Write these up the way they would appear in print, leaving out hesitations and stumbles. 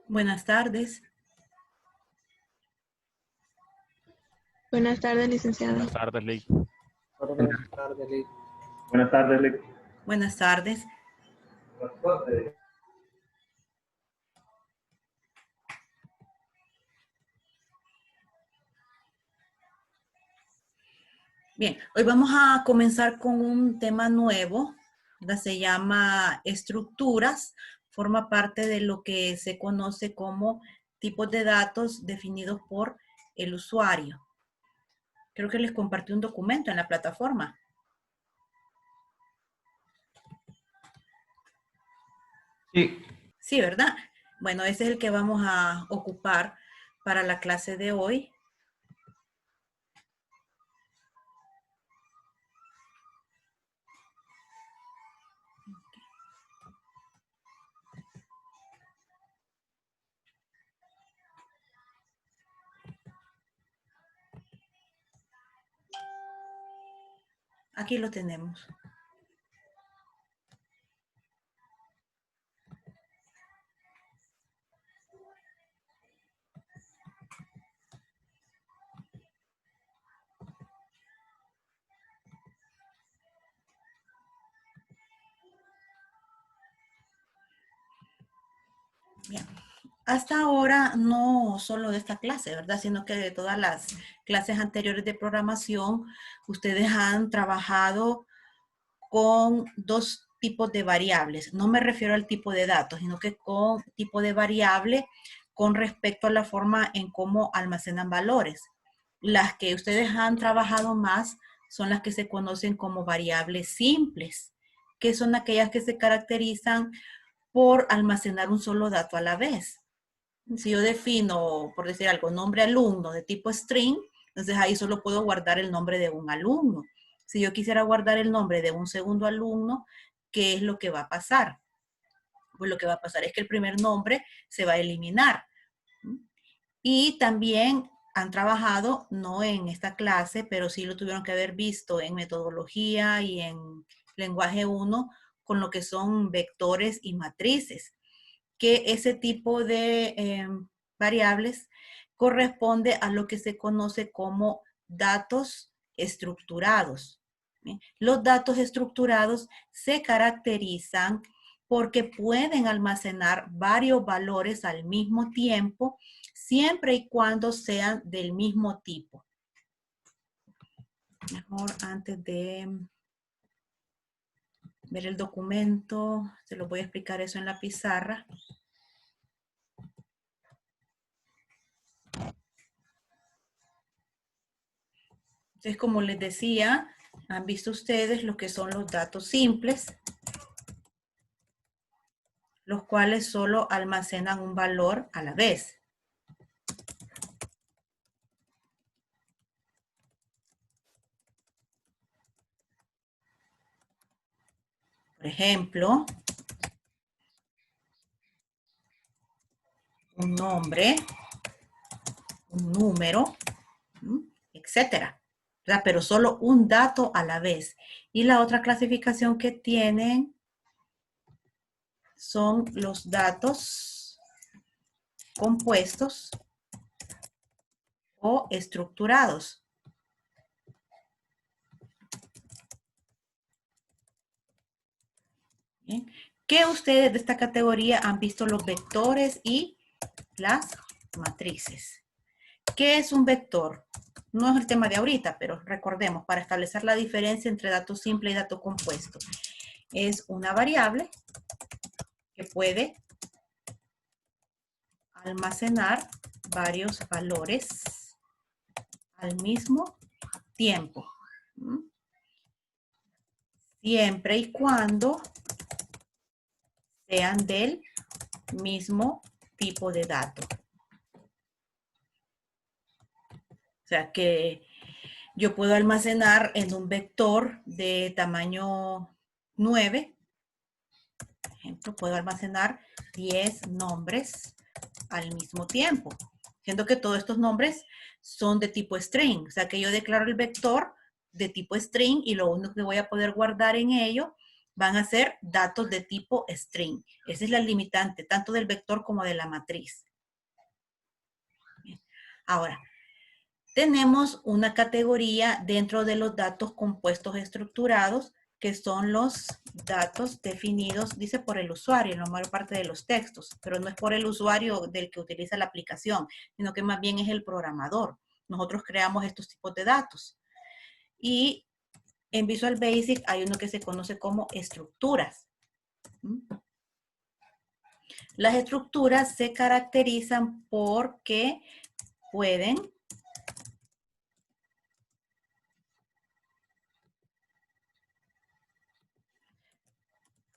Buenas tardes. Buenas tardes, licenciada. Buenas tardes, Lake. Buenas tardes, Lick. Buenas tardes, Lick. Buenas tardes. Buenas tardes. Bien, hoy vamos a comenzar con un tema nuevo, ¿verdad? Se llama estructuras, forma parte de lo que se conoce como tipos de datos definidos por el usuario. Creo que les compartí un documento en la plataforma. Sí. Sí, ¿verdad? Bueno, ese es el que vamos a ocupar para la clase de hoy. Aquí lo tenemos. Bien. Hasta ahora, no solo de esta clase, ¿verdad? Sino que de todas las clases anteriores de programación, ustedes han trabajado con dos tipos de variables. No me refiero al tipo de datos, sino que con tipo de variable con respecto a la forma en cómo almacenan valores. Las que ustedes han trabajado más son las que se conocen como variables simples, que son aquellas que se caracterizan por almacenar un solo dato a la vez. Si yo defino, por decir algo, nombre alumno de tipo string, entonces ahí solo puedo guardar el nombre de un alumno. Si yo quisiera guardar el nombre de un segundo alumno, ¿qué es lo que va a pasar? Pues lo que va a pasar es que el primer nombre se va a eliminar. Y también han trabajado, no en esta clase, pero sí lo tuvieron que haber visto en metodología y en lenguaje 1, con lo que son vectores y matrices, que ese tipo de variables corresponde a lo que se conoce como datos estructurados. ¿Bien? Los datos estructurados se caracterizan porque pueden almacenar varios valores al mismo tiempo, siempre y cuando sean del mismo tipo. Mejor antes de ver el documento, se lo voy a explicar eso en la pizarra. Entonces, como les decía, han visto ustedes lo que son los datos simples, los cuales solo almacenan un valor a la vez. Por ejemplo, un nombre, un número, etcétera. ¿Verdad? Pero solo un dato a la vez. Y la otra clasificación que tienen son los datos compuestos o estructurados. Bien. ¿Qué ustedes de esta categoría han visto los vectores y las matrices? ¿Qué es un vector? No es el tema de ahorita, pero recordemos, para establecer la diferencia entre dato simple y dato compuesto. Es una variable que puede almacenar varios valores al mismo tiempo. Siempre y cuando sean del mismo tipo de dato. O sea que yo puedo almacenar en un vector de tamaño 9, por ejemplo, puedo almacenar 10 nombres al mismo tiempo, siendo que todos estos nombres son de tipo string. O sea que yo declaro el vector de tipo string y lo único que voy a poder guardar en ello van a ser datos de tipo string. Esa es la limitante, tanto del vector como de la matriz. Bien. Ahora, tenemos una categoría dentro de los datos compuestos estructurados, que son los datos definidos, dice por el usuario en la mayor parte de los textos, pero no es por el usuario del que utiliza la aplicación, sino que más bien es el programador. Nosotros creamos estos tipos de datos. Y en Visual Basic hay uno que se conoce como estructuras. Las estructuras se caracterizan porque pueden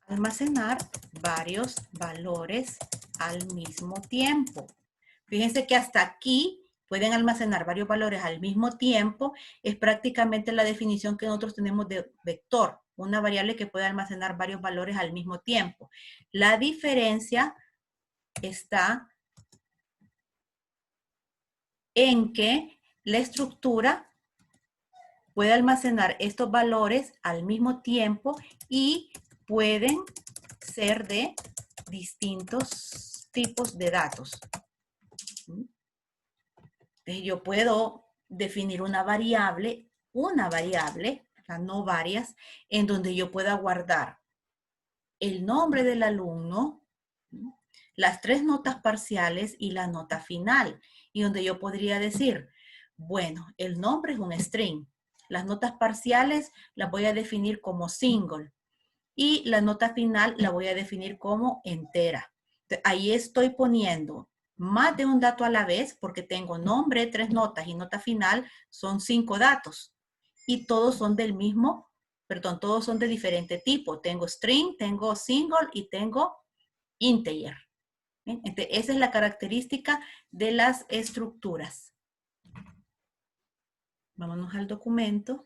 almacenar varios valores al mismo tiempo. Fíjense que hasta aquí pueden almacenar varios valores al mismo tiempo. Es prácticamente la definición que nosotros tenemos de vector, una variable que puede almacenar varios valores al mismo tiempo. La diferencia está en que la estructura puede almacenar estos valores al mismo tiempo y pueden ser de distintos tipos de datos. Entonces yo puedo definir una variable, o sea, no varias, en donde yo pueda guardar el nombre del alumno, las 3 notas parciales y la nota final. Y donde yo podría decir, bueno, el nombre es un string. Las notas parciales las voy a definir como single. Y la nota final la voy a definir como entera. Ahí estoy poniendo más de un dato a la vez porque tengo nombre, 3 notas y nota final, son 5 datos. Y todos son del mismo, perdón, todos son de diferente tipo. Tengo string, tengo single y tengo integer. ¿Bien? Entonces, esa es la característica de las estructuras. Vámonos al documento.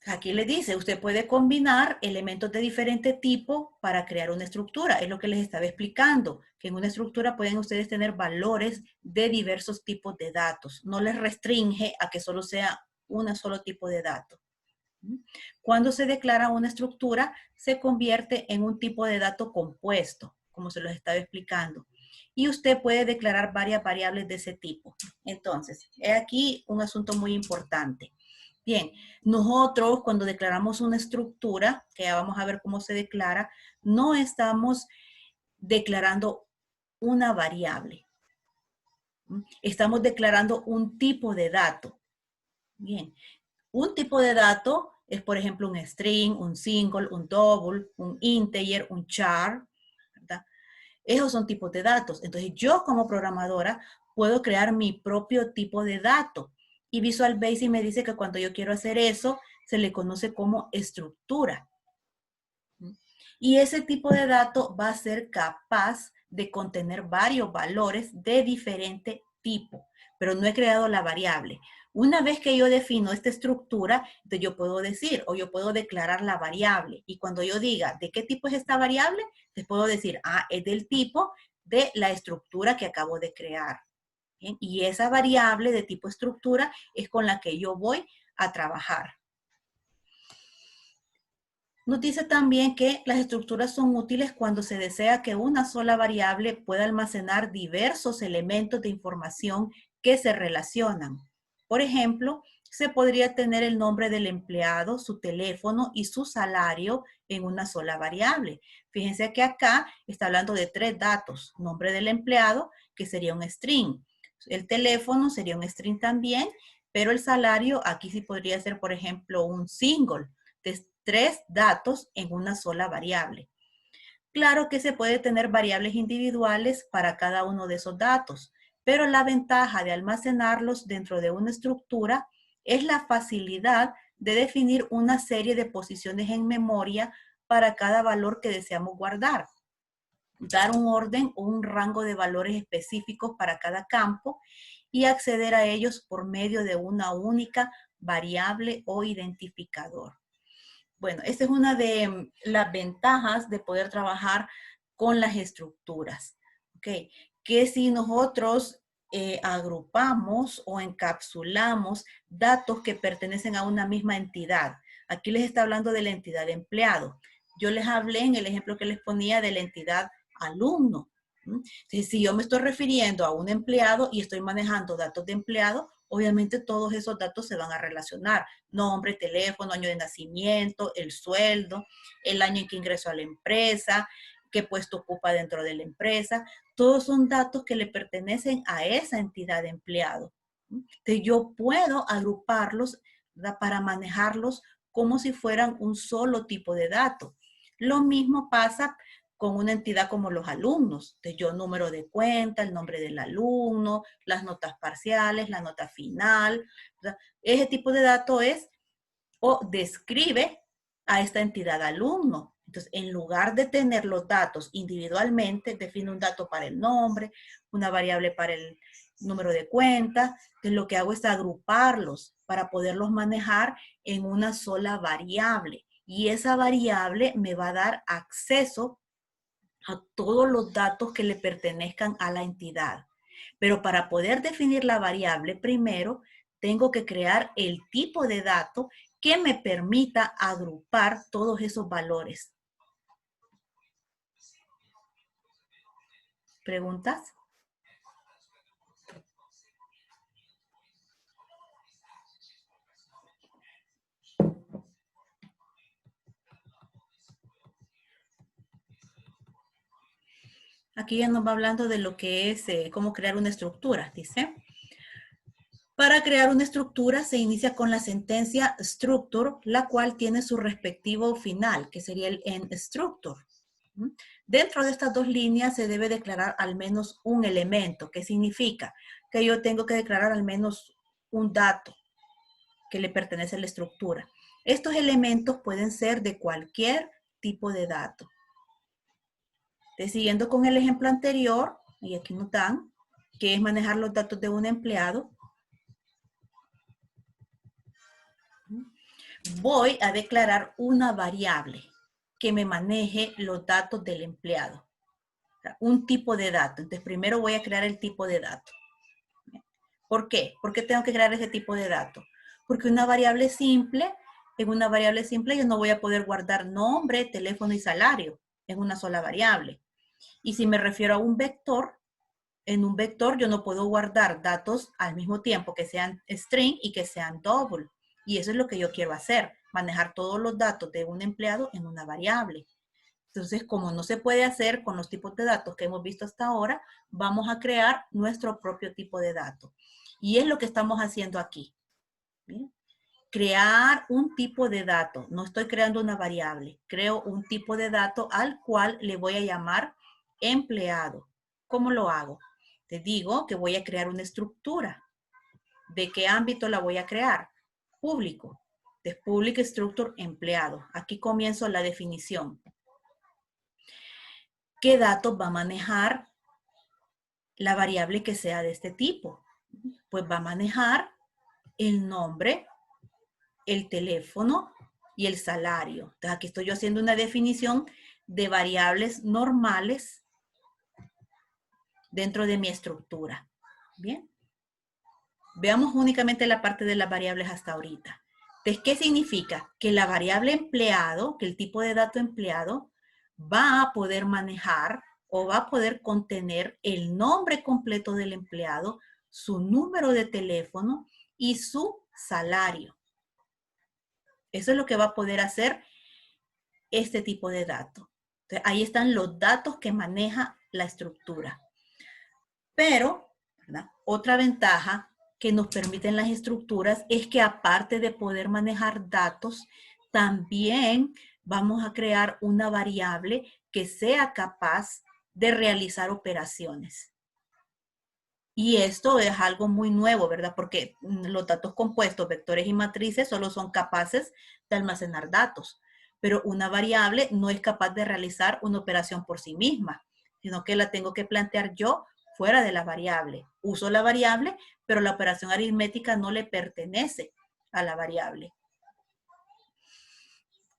Aquí le dice, usted puede combinar elementos de diferente tipo para crear una estructura. Es lo que les estaba explicando, que en una estructura pueden ustedes tener valores de diversos tipos de datos. No les restringe a que solo sea un solo tipo de dato. Cuando se declara una estructura, se convierte en un tipo de dato compuesto, como se los estaba explicando. Y usted puede declarar varias variables de ese tipo. Entonces, he aquí un asunto muy importante. Bien, nosotros cuando declaramos una estructura, que ya vamos a ver cómo se declara, no estamos declarando una variable. Estamos declarando un tipo de dato. Bien, un tipo de dato es, por ejemplo, un string, un single, un double, un integer, un char, ¿verdad? Esos son tipos de datos. Entonces, yo como programadora puedo crear mi propio tipo de dato. Y Visual Basic me dice que cuando yo quiero hacer eso, se le conoce como estructura. Y ese tipo de dato va a ser capaz de contener varios valores de diferente tipo, pero no he creado la variable. Una vez que yo defino esta estructura, entonces yo puedo decir o yo puedo declarar la variable. Y cuando yo diga de qué tipo es esta variable, les puedo decir, es del tipo de la estructura que acabo de crear. ¿Bien? Y esa variable de tipo estructura es con la que yo voy a trabajar. Nos dice también que las estructuras son útiles cuando se desea que una sola variable pueda almacenar diversos elementos de información que se relacionan. Por ejemplo, se podría tener el nombre del empleado, su teléfono y su salario en una sola variable. Fíjense que acá está hablando de 3 datos. Nombre del empleado, que sería un string. El teléfono sería un string también, pero el salario aquí sí podría ser, por ejemplo, un single. 3 datos en una sola variable. Claro que se puede tener variables individuales para cada uno de esos datos, pero la ventaja de almacenarlos dentro de una estructura es la facilidad de definir una serie de posiciones en memoria para cada valor que deseamos guardar. Dar un orden o un rango de valores específicos para cada campo y acceder a ellos por medio de una única variable o identificador. Bueno, esta es una de las ventajas de poder trabajar con las estructuras. ¿Ok? Que si nosotros agrupamos o encapsulamos datos que pertenecen a una misma entidad. Aquí les está hablando de la entidad de empleado. Yo les hablé en el ejemplo que les ponía de la entidad alumno. Entonces, si yo me estoy refiriendo a un empleado y estoy manejando datos de empleado, obviamente todos esos datos se van a relacionar. Nombre, teléfono, año de nacimiento, el sueldo, el año en que ingresó a la empresa, qué puesto ocupa dentro de la empresa. Todos son datos que le pertenecen a esa entidad de empleado. Entonces, yo puedo agruparlos, ¿verdad?, para manejarlos como si fueran un solo tipo de dato. Lo mismo pasa con una entidad como los alumnos. Entonces, yo número de cuenta, el nombre del alumno, las notas parciales, la nota final. ¿Verdad? Ese tipo de dato es o describe a esta entidad alumno. Entonces, en lugar de tener los datos individualmente, define un dato para el nombre, una variable para el número de cuenta. Entonces, lo que hago es agruparlos para poderlos manejar en una sola variable. Y esa variable me va a dar acceso a todos los datos que le pertenezcan a la entidad. Pero para poder definir la variable, primero tengo que crear el tipo de dato que me permita agrupar todos esos valores. ¿Preguntas? Aquí ya nos va hablando de lo que es cómo crear una estructura, dice. Para crear una estructura se inicia con la sentencia structure, la cual tiene su respectivo final, que sería el end structure. Dentro de estas dos líneas se debe declarar al menos un elemento, que significa que yo tengo que declarar al menos un dato que le pertenece a la estructura. Estos elementos pueden ser de cualquier tipo de dato. Siguiendo con el ejemplo anterior, y aquí nos dan, que es manejar los datos de un empleado, voy a declarar una variable que me maneje los datos del empleado. O sea, un tipo de dato. Entonces, primero voy a crear el tipo de dato. ¿Por qué? ¿Por qué tengo que crear ese tipo de dato? Porque una variable simple, en una variable simple yo no voy a poder guardar nombre, teléfono y salario en una sola variable. Y si me refiero a un vector, en un vector yo no puedo guardar datos al mismo tiempo que sean string y que sean double. Y eso es lo que yo quiero hacer, manejar todos los datos de un empleado en una variable. Entonces, como no se puede hacer con los tipos de datos que hemos visto hasta ahora, vamos a crear nuestro propio tipo de dato. Y es lo que estamos haciendo aquí. ¿Bien? Crear un tipo de dato. No estoy creando una variable. Creo un tipo de dato al cual le voy a llamar empleado. ¿Cómo lo hago? Te digo que voy a crear una estructura. ¿De qué ámbito la voy a crear? Público. De Public Structure empleado. Aquí comienzo la definición. ¿Qué datos va a manejar la variable que sea de este tipo? Pues va a manejar el nombre, el teléfono y el salario. Entonces aquí estoy yo haciendo una definición de variables normales dentro de mi estructura. Bien. Veamos únicamente la parte de las variables hasta ahorita. Entonces, ¿qué significa? Que la variable empleado, que el tipo de dato empleado, va a poder manejar o va a poder contener el nombre completo del empleado, su número de teléfono y su salario. Eso es lo que va a poder hacer este tipo de dato. Entonces, ahí están los datos que maneja la estructura. Pero, ¿verdad?, otra ventaja que nos permiten las estructuras es que aparte de poder manejar datos, también vamos a crear una variable que sea capaz de realizar operaciones. Y esto es algo muy nuevo, ¿verdad? Porque los datos compuestos, vectores y matrices solo son capaces de almacenar datos. Pero una variable no es capaz de realizar una operación por sí misma, sino que la tengo que plantear yo fuera de la variable. Uso la variable, pero la operación aritmética no le pertenece a la variable.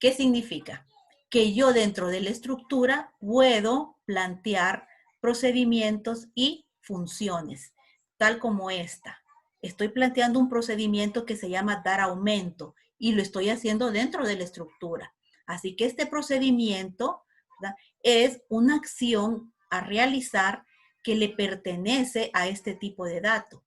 ¿Qué significa? Que yo dentro de la estructura puedo plantear procedimientos y funciones, tal como esta. Estoy planteando un procedimiento que se llama dar aumento y lo estoy haciendo dentro de la estructura. Así que este procedimiento, ¿verdad?, es una acción a realizar que le pertenece a este tipo de dato.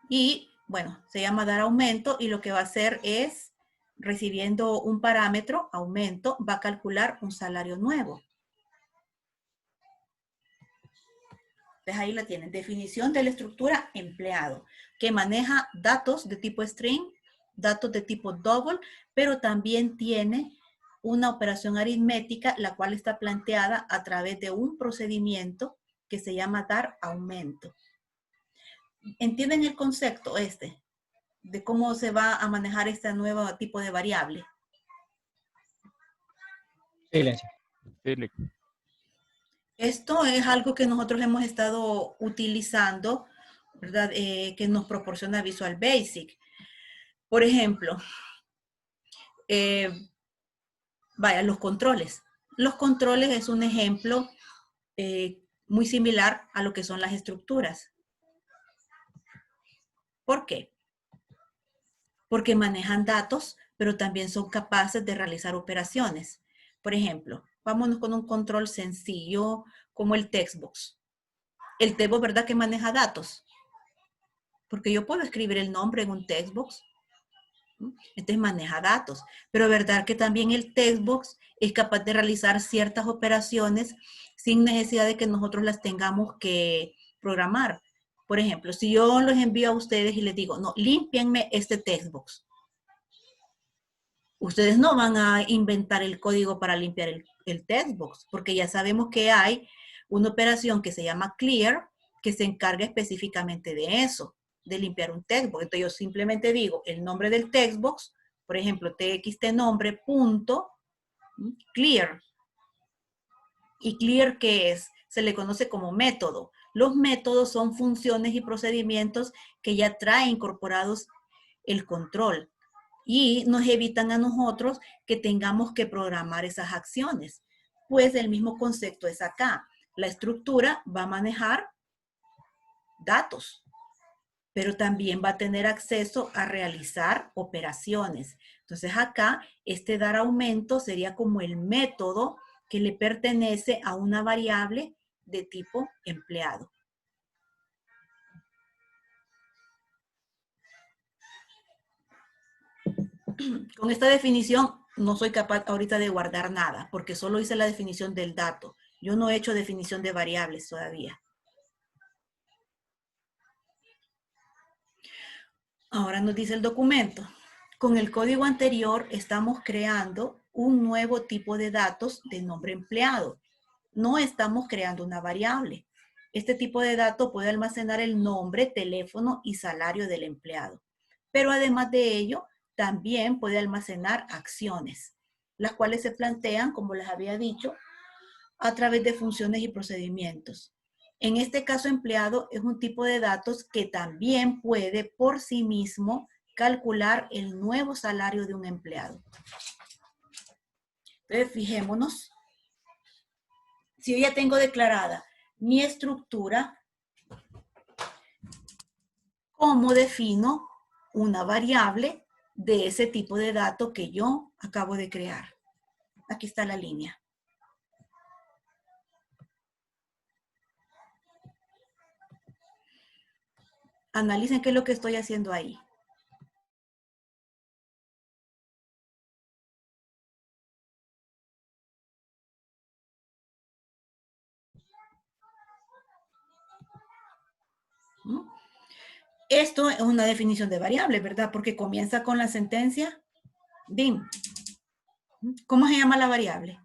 Y bueno, se llama dar aumento y lo que va a hacer es, recibiendo un parámetro, aumento, va a calcular un salario nuevo. Entonces ahí la tienen, definición de la estructura empleado, que maneja datos de tipo string, datos de tipo double, pero también tiene una operación aritmética, la cual está planteada a través de un procedimiento que se llama dar aumento. ¿Entienden el concepto de cómo se va a manejar este nuevo tipo de variable? Silencio. Esto es algo que nosotros hemos estado utilizando, ¿verdad? Que nos proporciona Visual Basic. Por ejemplo, vaya, los controles. Los controles es un ejemplo muy similar a lo que son las estructuras. ¿Por qué? Porque manejan datos, pero también son capaces de realizar operaciones. Por ejemplo, vámonos con un control sencillo como el textbox. El textbox, ¿verdad?, que maneja datos. Porque yo puedo escribir el nombre en un textbox. Entonces maneja datos. Pero ¿verdad que también el textbox es capaz de realizar ciertas operaciones sin necesidad de que nosotros las tengamos que programar? Por ejemplo, si yo los envío a ustedes y les digo, no, límpienme este textbox. Ustedes no van a inventar el código para limpiar el textbox, porque ya sabemos que hay una operación que se llama clear, que se encarga específicamente de eso, de limpiar un textbox. Entonces yo simplemente digo el nombre del textbox, por ejemplo, txtnombre punto clear. ¿Y clear qué es? Se le conoce como método. Los métodos son funciones y procedimientos que ya traen incorporados el control y nos evitan a nosotros que tengamos que programar esas acciones. Pues el mismo concepto es acá. La estructura va a manejar datos, pero también va a tener acceso a realizar operaciones. Entonces acá, este dar aumento sería como el método que le pertenece a una variable de tipo empleado. Con esta definición no soy capaz ahorita de guardar nada, porque solo hice la definición del dato. Yo no he hecho definición de variables todavía. Ahora nos dice el documento. Con el código anterior estamos creando un nuevo tipo de datos de nombre empleado. No estamos creando una variable. Este tipo de dato puede almacenar el nombre, teléfono y salario del empleado. Pero además de ello, también puede almacenar acciones, las cuales se plantean, como les había dicho, a través de funciones y procedimientos. En este caso, empleado es un tipo de datos que también puede por sí mismo calcular el nuevo salario de un empleado. Entonces, fijémonos. Si yo ya tengo declarada mi estructura, ¿cómo defino una variable de ese tipo de dato que yo acabo de crear? Aquí está la línea. Analicen qué es lo que estoy haciendo ahí. Esto es una definición de variable, ¿verdad? Porque comienza con la sentencia DIM. ¿Cómo se llama la variable?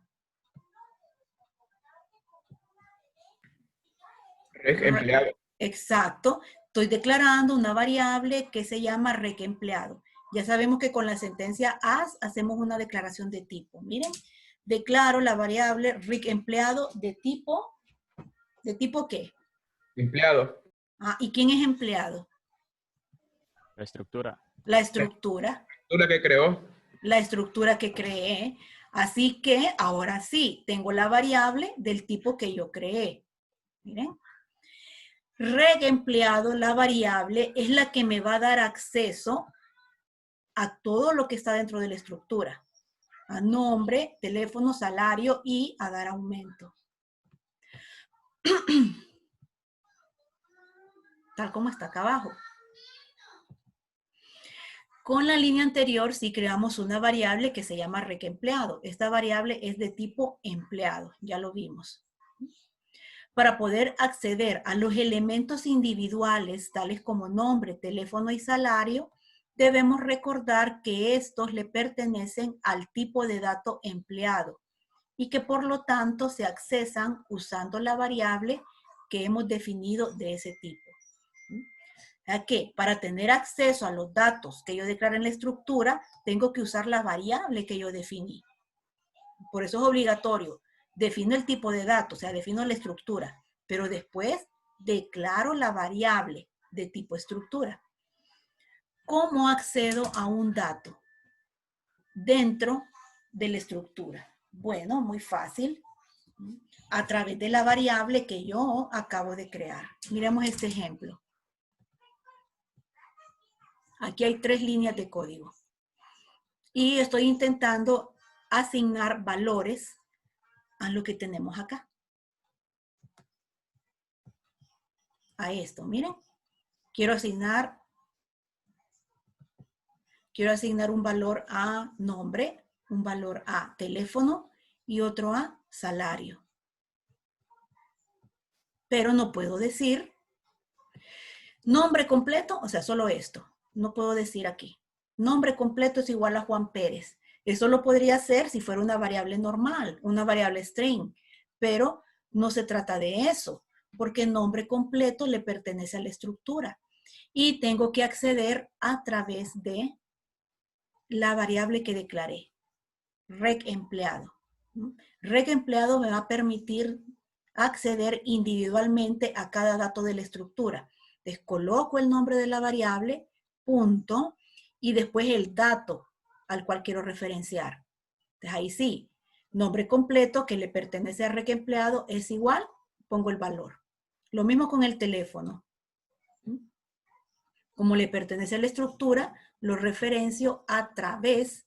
Rec empleado. Exacto. Estoy declarando una variable que se llama rec empleado. Ya sabemos que con la sentencia as hacemos una declaración de tipo. Miren, declaro la variable rec empleado ¿de tipo qué? Empleado. ¿Y quién es empleado? La estructura. La estructura. estructura que creó. La estructura que creé. Así que ahora sí, tengo la variable del tipo que yo creé. Miren. Reg empleado, la variable, es la que me va a dar acceso a todo lo que está dentro de la estructura. A nombre, teléfono, salario y a dar aumento. Tal como está acá abajo. Con la línea anterior sí creamos una variable que se llama reg empleado. Esta variable es de tipo empleado, ya lo vimos. Para poder acceder a los elementos individuales, tales como nombre, teléfono y salario, debemos recordar que estos le pertenecen al tipo de dato empleado y que por lo tanto se accesan usando la variable que hemos definido de ese tipo. Que para tener acceso a los datos que yo declaré en la estructura, tengo que usar la variable que yo definí. Por eso es obligatorio. Defino el tipo de datos, o sea, defino la estructura, pero después declaro la variable de tipo estructura. ¿Cómo accedo a un dato dentro de la estructura? Bueno, muy fácil. A través de la variable que yo acabo de crear. Miremos este ejemplo. Aquí hay 3 líneas de código. Y estoy intentando asignar valores a lo que tenemos acá. A esto, miren. Quiero asignar un valor a nombre, un valor a teléfono y otro a salario. Pero no puedo decir nombre completo, o sea, solo esto. No puedo decir aquí. Nombre completo es igual a Juan Pérez. Eso lo podría hacer si fuera una variable normal, una variable string, pero no se trata de eso, porque el nombre completo le pertenece a la estructura y tengo que acceder a través de la variable que declaré, reg empleado. Reg empleado me va a permitir acceder individualmente a cada dato de la estructura. Les coloco el nombre de la variable, punto, y después el dato al cual quiero referenciar. Entonces ahí sí, nombre completo que le pertenece a reg empleado es igual, pongo el valor. Lo mismo con el teléfono. Como le pertenece a la estructura, lo referencio a través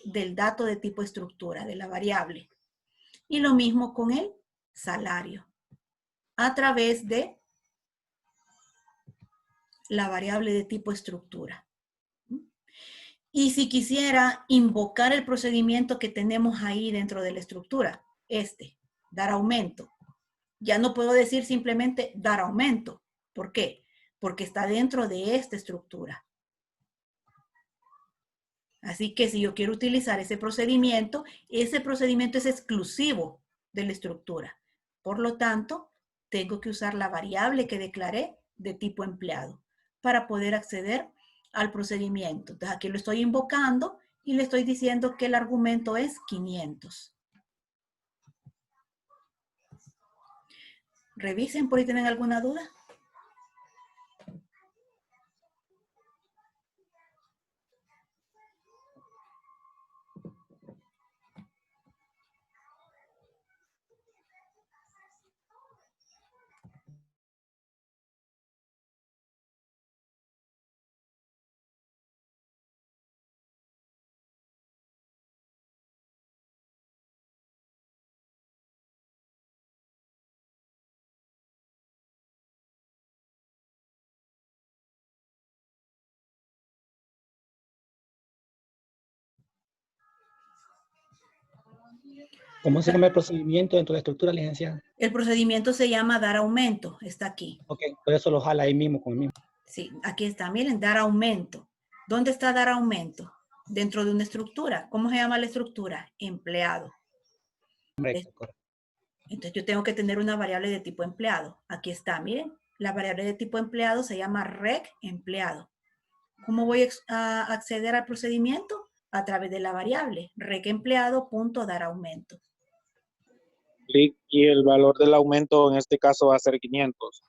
del dato de tipo estructura, de la variable. Y lo mismo con el salario, a través de la variable de tipo estructura. Y si quisiera invocar el procedimiento que tenemos ahí dentro de la estructura, dar aumento, ya no puedo decir simplemente dar aumento. ¿Por qué? Porque está dentro de esta estructura. Así que si yo quiero utilizar ese procedimiento es exclusivo de la estructura. Por lo tanto, tengo que usar la variable que declaré de tipo empleado para poder acceder al procedimiento. Entonces aquí lo estoy invocando y le estoy diciendo que el argumento es 500. Revisen por si tienen alguna duda. ¿Cómo se llama el procedimiento dentro de la estructura, licenciada? El procedimiento se llama dar aumento. Está aquí. Ok, por eso lo jala ahí mismo con el mismo. Sí, aquí está. Miren, dar aumento. ¿Dónde está dar aumento? Dentro de una estructura. ¿Cómo se llama la estructura? Empleado. Correcto. Entonces yo tengo que tener una variable de tipo empleado. Aquí está, miren. La variable de tipo empleado se llama reg empleado. ¿Cómo voy a acceder al procedimiento? A través de la variable reg empleado punto dar aumento. Y el valor del aumento en este caso va a ser 500.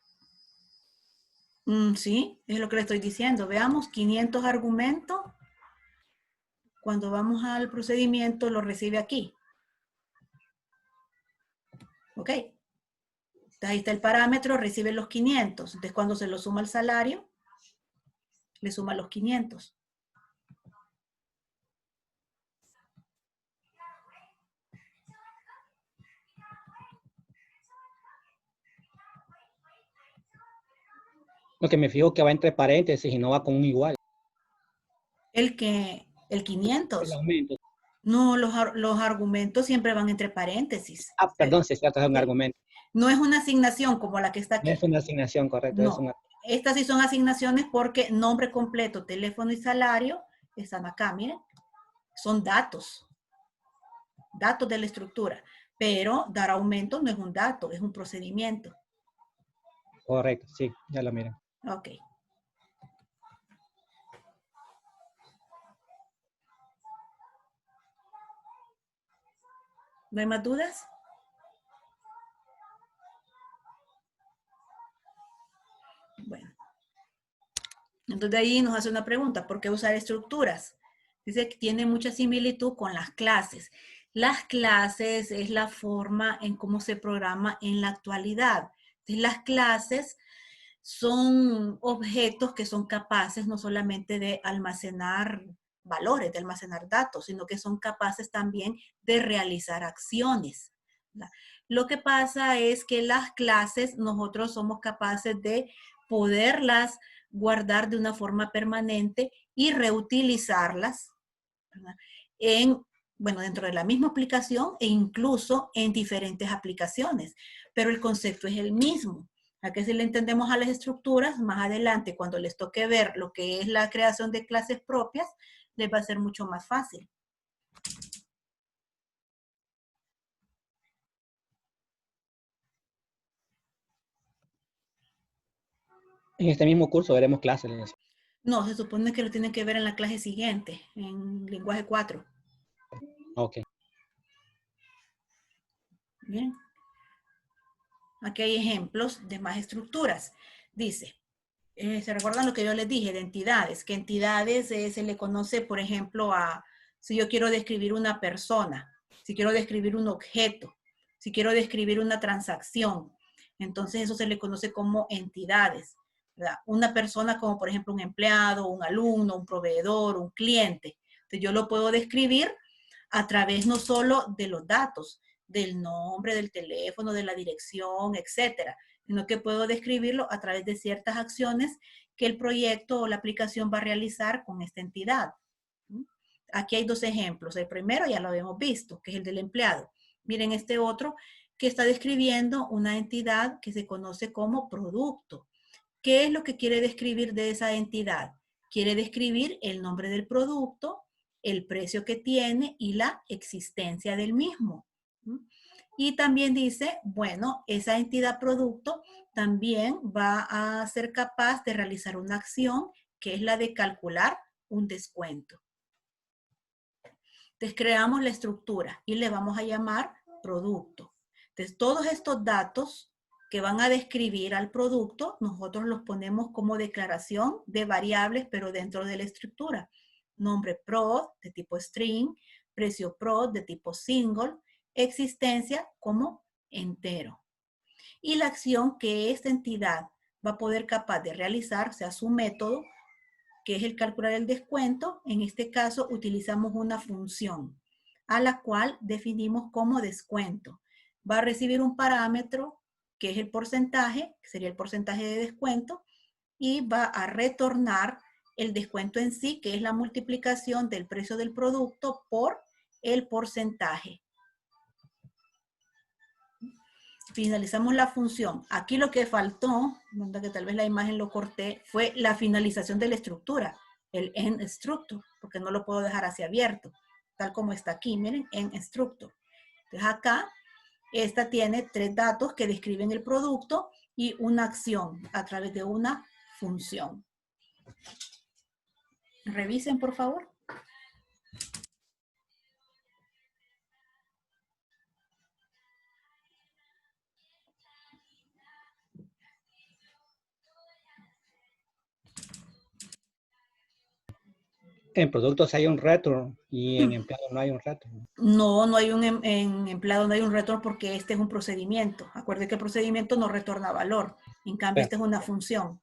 Sí, es lo que le estoy diciendo. Veamos, 500 argumentos Cuando vamos al procedimiento, lo recibe aquí. ¿Ok? Entonces, ahí está el parámetro, recibe los 500. Entonces, cuando se lo suma al salario, le suma los 500. Lo que me fijo que va entre paréntesis y no va con un igual. El 500. El aumento. No, los argumentos siempre van entre paréntesis. Ah, perdón, si es cierto, es un argumento. No es una asignación como la que está aquí. No es una asignación, correcto. No. Es una... Estas sí son asignaciones porque nombre completo, teléfono y salario están acá, miren. Son datos. Datos de la estructura. Pero dar aumento no es un dato, es un procedimiento. Correcto, sí, ya lo miren. Ok. ¿No hay más dudas? Bueno. Entonces de ahí nos hace una pregunta, ¿por qué usar estructuras? Dice que tiene mucha similitud con las clases. Las clases es la forma en cómo se programa en la actualidad. Entonces, las clases son objetos que son capaces no solamente de almacenar valores, de almacenar datos, sino que son capaces también de realizar acciones. ¿Verdad? Lo que pasa es que las clases nosotros somos capaces de poderlas guardar de una forma permanente y reutilizarlas, ¿verdad? Dentro de la misma aplicación e incluso en diferentes aplicaciones, pero el concepto es el mismo. A que si le entendemos a las estructuras, más adelante, cuando les toque ver lo que es la creación de clases propias, les va a ser mucho más fácil. En este mismo curso veremos clases. No, se supone que lo tienen que ver en la clase siguiente, en lenguaje 4. Ok. Bien. Aquí hay ejemplos de más estructuras. Dice, ¿se recuerdan lo que yo les dije de entidades? Que entidades se le conoce, por ejemplo, si yo quiero describir una persona, si quiero describir un objeto, si quiero describir una transacción. Entonces eso se le conoce como entidades, ¿verdad? Una persona como, por ejemplo, un empleado, un alumno, un proveedor, un cliente. Entonces yo lo puedo describir a través no solo de los datos, del nombre, del teléfono, de la dirección, etcétera, sino que puedo describirlo a través de ciertas acciones que el proyecto o la aplicación va a realizar con esta entidad. Aquí hay dos ejemplos. El primero ya lo habíamos visto, que es el del empleado. Miren este otro que está describiendo una entidad que se conoce como producto. ¿Qué es lo que quiere describir de esa entidad? Quiere describir el nombre del producto, el precio que tiene y la existencia del mismo. Y también dice, bueno, esa entidad producto también va a ser capaz de realizar una acción que es la de calcular un descuento. Entonces creamos la estructura y le vamos a llamar producto. Entonces todos estos datos que van a describir al producto, nosotros los ponemos como declaración de variables, pero dentro de la estructura. Nombre prod de tipo string, precio prod de tipo single, existencia como entero. Y la acción que esta entidad va a poder capaz de realizar, o sea, su método, que es el calcular el descuento, en este caso utilizamos una función a la cual definimos como descuento. Va a recibir un parámetro que es el porcentaje, que sería el porcentaje de descuento, y va a retornar el descuento en sí, que es la multiplicación del precio del producto por el porcentaje. Finalizamos la función. Aquí lo que faltó, que tal vez la imagen lo corté, fue la finalización de la estructura, el end structure, porque no lo puedo dejar así abierto, tal como está aquí, miren, end structure. Entonces acá, esta tiene 3 datos que describen el producto y una acción a través de una función. Revisen, por favor. En productos hay un retorno y en empleado no hay un retorno. No, no hay en empleado no hay un retorno porque este es un procedimiento. Acuerde que el procedimiento no retorna valor. En cambio, esta es una función.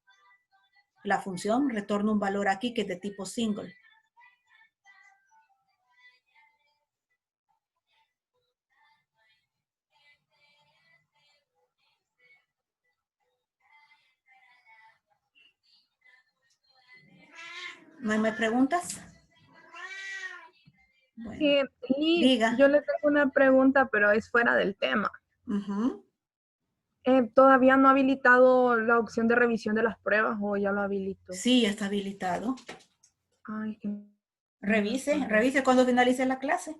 La función retorna un valor aquí que es de tipo single. ¿No hay más preguntas? Bueno, Y diga. yo le tengo una pregunta, pero es fuera del tema. Ujú. ¿Todavía no ha habilitado la opción de revisión de las pruebas o ya lo habilitó? Sí, está habilitado. Ay, que... Revise cuando finalice la clase.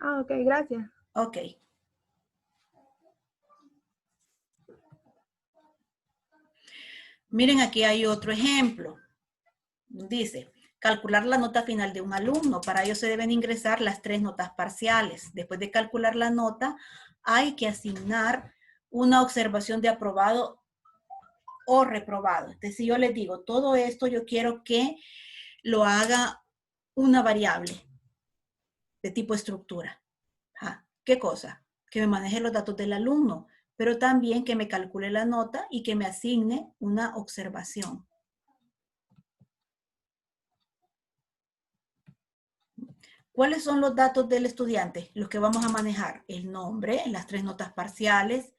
Ok, gracias. Ok. Miren, aquí hay otro ejemplo. Dice, calcular la nota final de un alumno. Para ello se deben ingresar las 3 notas parciales. Después de calcular la nota, hay que asignar una observación de aprobado o reprobado. Entonces, si yo les digo, todo esto yo quiero que lo haga una variable de tipo estructura. ¿Qué cosa? Que me maneje los datos del alumno, pero también que me calcule la nota y que me asigne una observación. ¿Cuáles son los datos del estudiante? Los que vamos a manejar. El nombre, las 3 notas parciales,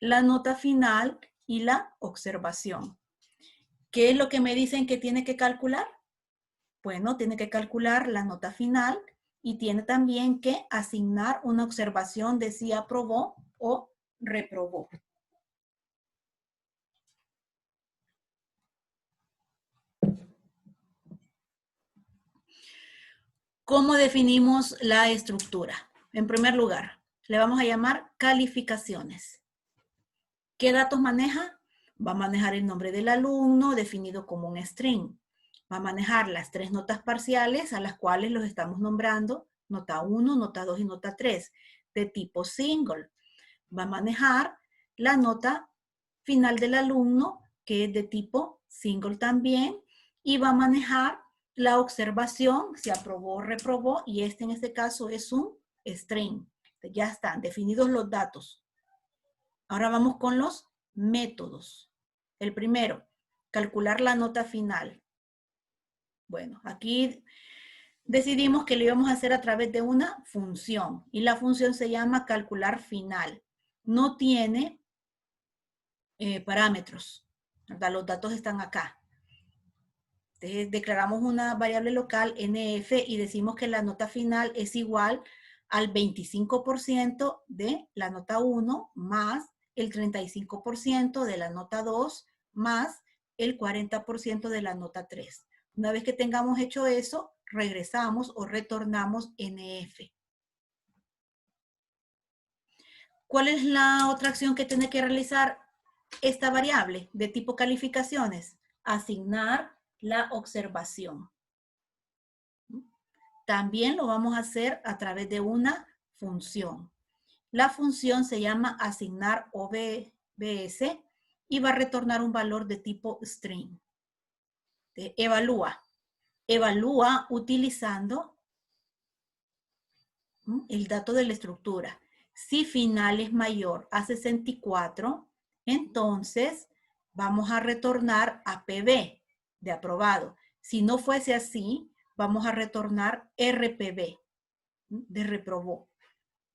la nota final y la observación. ¿Qué es lo que me dicen que tiene que calcular? Bueno, tiene que calcular la nota final y tiene también que asignar una observación de si aprobó o reprobó. ¿Cómo definimos la estructura? En primer lugar, le vamos a llamar calificaciones. ¿Qué datos maneja? Va a manejar el nombre del alumno definido como un string. Va a manejar las 3 notas parciales a las cuales los estamos nombrando, nota 1, nota 2 y nota 3, de tipo single. Va a manejar la nota final del alumno, que es de tipo single también, y va a manejar la observación, si aprobó o reprobó, y en este caso es un string. Ya están definidos los datos. Ahora vamos con los métodos. El primero, calcular la nota final. Bueno, aquí decidimos que lo íbamos a hacer a través de una función y la función se llama calcular final. No tiene parámetros, ¿verdad? Los datos están acá. Entonces, declaramos una variable local nf y decimos que la nota final es igual al 25% de la nota 1 más el 35% de la nota 2 más el 40% de la nota 3. Una vez que tengamos hecho eso, regresamos o retornamos nf. ¿Cuál es la otra acción que tiene que realizar esta variable de tipo calificaciones? Asignar la observación. También lo vamos a hacer a través de una función. La función se llama asignar OBS y va a retornar un valor de tipo string. Evalúa. Evalúa utilizando el dato de la estructura. Si final es mayor a 64, entonces vamos a retornar APB de aprobado. Si no fuese así, vamos a retornar RPB de reprobó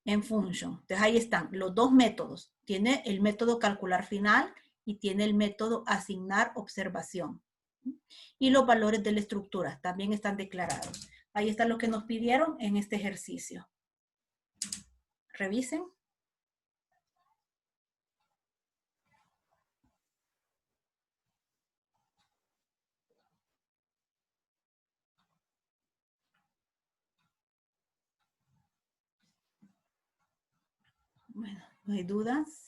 en function. Entonces ahí están los dos métodos. Tiene el método calcular final y tiene el método asignar observación. Y los valores de la estructura también están declarados. Ahí está lo que nos pidieron en este ejercicio. Revisen. Bueno, no hay dudas.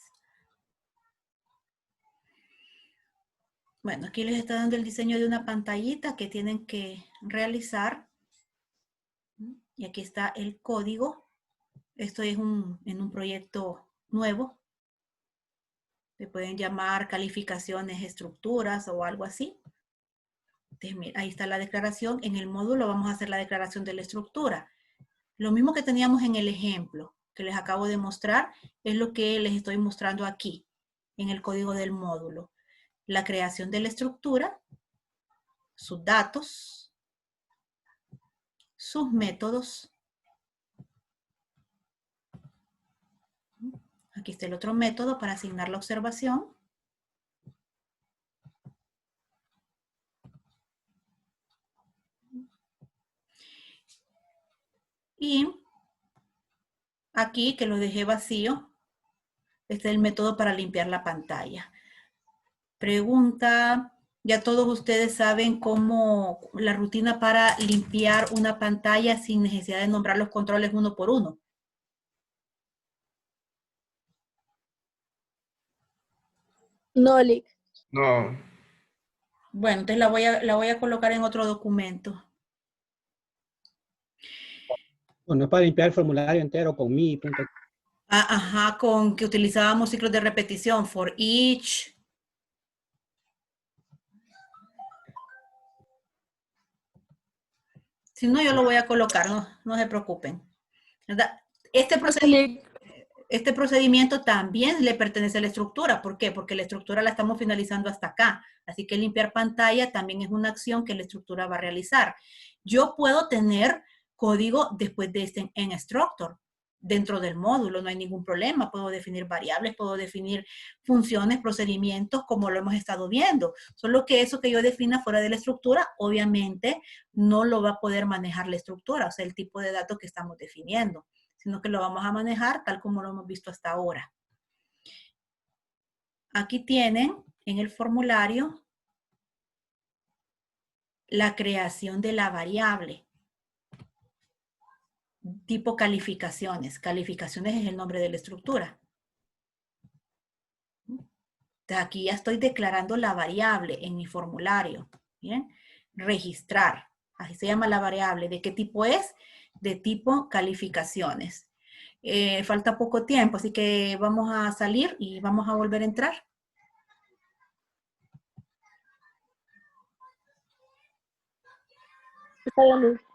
Bueno, aquí les está dando el diseño de una pantallita que tienen que realizar. Y aquí está el código. Esto es en un proyecto nuevo. Se pueden llamar calificaciones, estructuras o algo así. Entonces, mira, ahí está la declaración. En el módulo vamos a hacer la declaración de la estructura. Lo mismo que teníamos en el ejemplo que les acabo de mostrar, es lo que les estoy mostrando aquí, en el código del módulo. La creación de la estructura, sus datos, sus métodos. Aquí está el otro método para asignar la observación. Y aquí, que lo dejé vacío, este es el método para limpiar la pantalla. Pregunta, ¿ya todos ustedes saben cómo la rutina para limpiar una pantalla sin necesidad de nombrar los controles uno por uno? No, Lick. No. Bueno, entonces la voy a colocar en otro documento. Bueno, es para limpiar el formulario entero con mi punto. Ah, ajá, con que utilizábamos ciclos de repetición, for each. Si no, yo lo voy a colocar, no se preocupen. ¿Verdad? Este procedimiento también le pertenece a la estructura. ¿Por qué? Porque la estructura la estamos finalizando hasta acá. Así que limpiar pantalla también es una acción que la estructura va a realizar. Yo puedo tener código después de este en structure. Dentro del módulo no hay ningún problema. Puedo definir variables, puedo definir funciones, procedimientos, como lo hemos estado viendo. Solo que eso que yo defina fuera de la estructura, obviamente, no lo va a poder manejar la estructura, o sea, el tipo de datos que estamos definiendo, sino que lo vamos a manejar tal como lo hemos visto hasta ahora. Aquí tienen en el formulario la creación de la variable. Tipo calificaciones. Calificaciones es el nombre de la estructura. Entonces aquí ya estoy declarando la variable en mi formulario. ¿Bien? Registrar. Así se llama la variable. ¿De qué tipo es? De tipo calificaciones. Falta poco tiempo, así que vamos a salir y vamos a volver a entrar. Está bien, Lick.